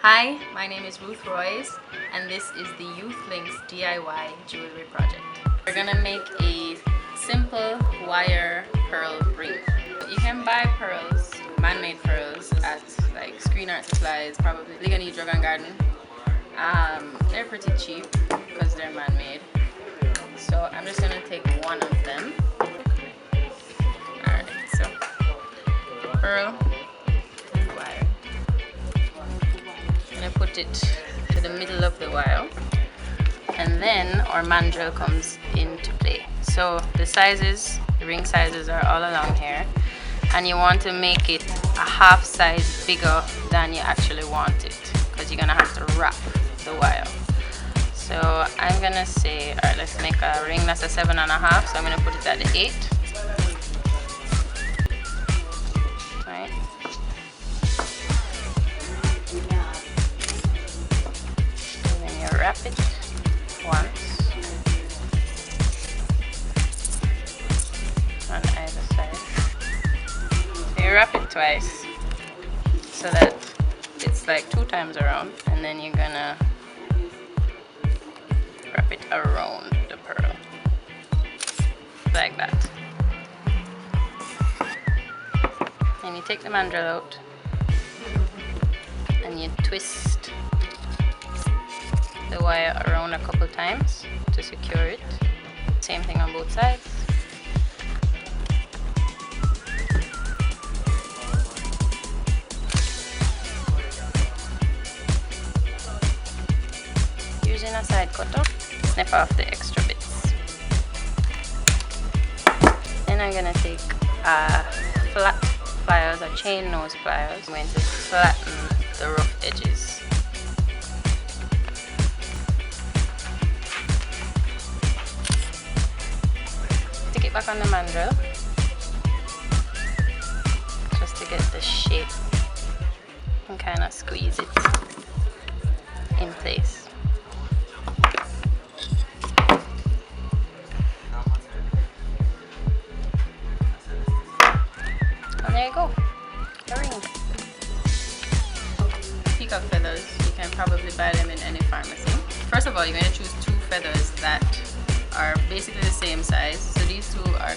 Hi, my name is Ruth Royes and this is the Youthlink DIY jewelry project. We're gonna make a simple wire pearl ring. You can buy pearls, man-made pearls at like Screen Art Supplies, probably Ligani Drug and Garden. They're pretty cheap because they're man-made. So I'm just gonna take one of them. Alright, so pearl and wire. I'm gonna put it to the middle of the wire, and then our mandrel comes into play. So the sizes, the ring sizes are all along here, and you want to make it a half size bigger than you actually want it, because you're gonna have to wrap the wire. So I'm gonna say, all right, let's make a ring that's a 7.5. So I'm gonna put it at the 8. Right. And then you wrap it once on either side. So you wrap it twice so that it's like 2 times around, and then you're gonna wrap it around the pearl like that. And you take the mandrel out and you twist the wire around a couple times to secure it. Same thing on both sides. Using a side cutter, snip off the extra bits. Then I'm gonna take flat pliers or chain nose pliers. I'm going to flatten the rough edges. Stick it back on the mandrel just to get the shape, and kind of squeeze it in place. There you go, a ring. Peacock feathers, you can probably buy them in any pharmacy. First of all, you're going to choose 2 feathers that are basically the same size. So these 2 are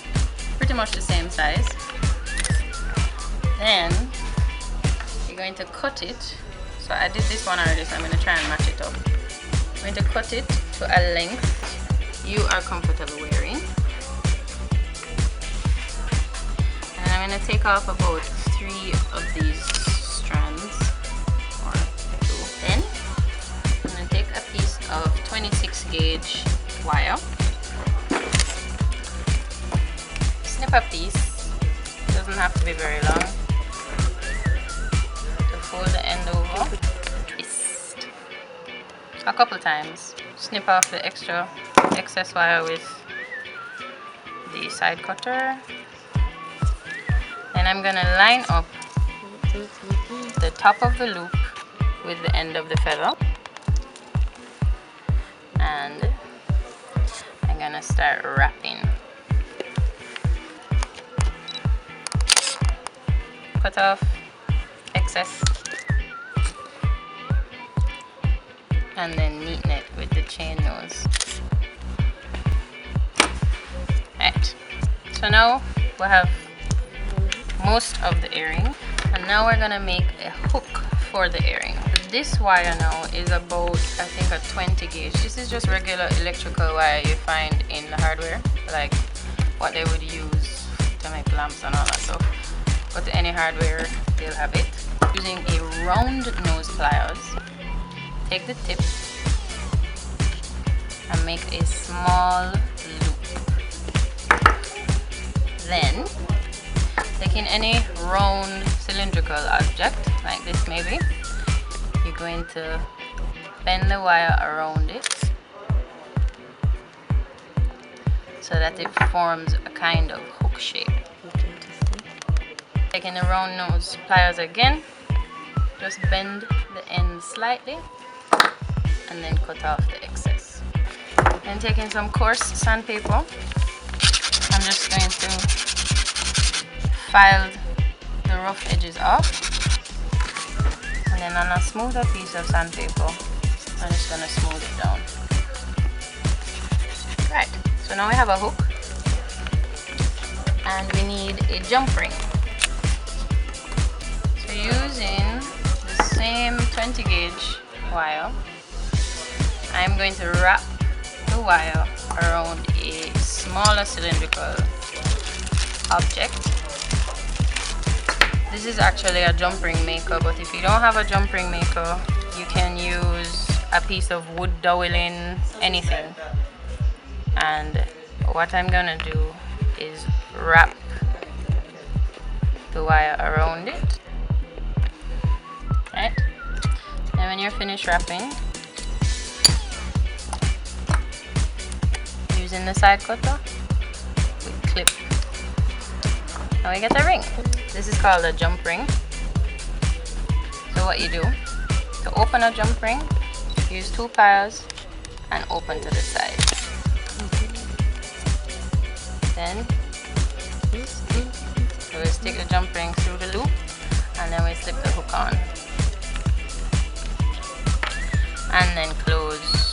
pretty much the same size. Then you're going to cut it. So I did this one already, so I'm going to try and match it up. I'm going to cut it to a length you are comfortable wearing. I'm going to take off about 3 of these strands, or 2. Then I'm going to take a piece of 26 gauge wire, snip a piece, it doesn't have to be very long, to fold the end over, twist a couple times, snip off the excess wire with the side cutter. Then I'm gonna line up the top of the loop with the end of the feather, and I'm gonna start wrapping. Cut off excess and then neaten it with the chain nose. Right, so now we have most of the earring, and now we're gonna make a hook for the earring. This wire now is about, I think, a 20 gauge. This is just regular electrical wire you find in the hardware, like what they would use to make lamps and all that stuff. Go to any hardware, they'll have it. Using a round nose pliers, take the tip and make a small loop. Then taking any round cylindrical object, like this maybe, you're going to bend the wire around it so that it forms a kind of hook shape. Taking the round nose pliers again, just bend the end slightly and then cut off the excess. Then taking some coarse sandpaper, I'm just going to file the rough edges off. And then on a smoother piece of sandpaper, I'm just gonna smooth it down. Right, so now we have a hook and we need a jump ring. So using the same 20 gauge wire, I'm going to wrap the wire around a smaller cylindrical object. This is actually a jump ring maker, but if you don't have a jump ring maker, you can use a piece of wood doweling, anything. And what I'm gonna do is wrap the wire around it. Right? And when you're finished wrapping, using the side cutter, we clip. Now we get a ring. This is called a jump ring. So what you do, to open a jump ring, use 2 pliers and open to the side. Then we stick the jump ring through the loop and then we slip the hook on. And then close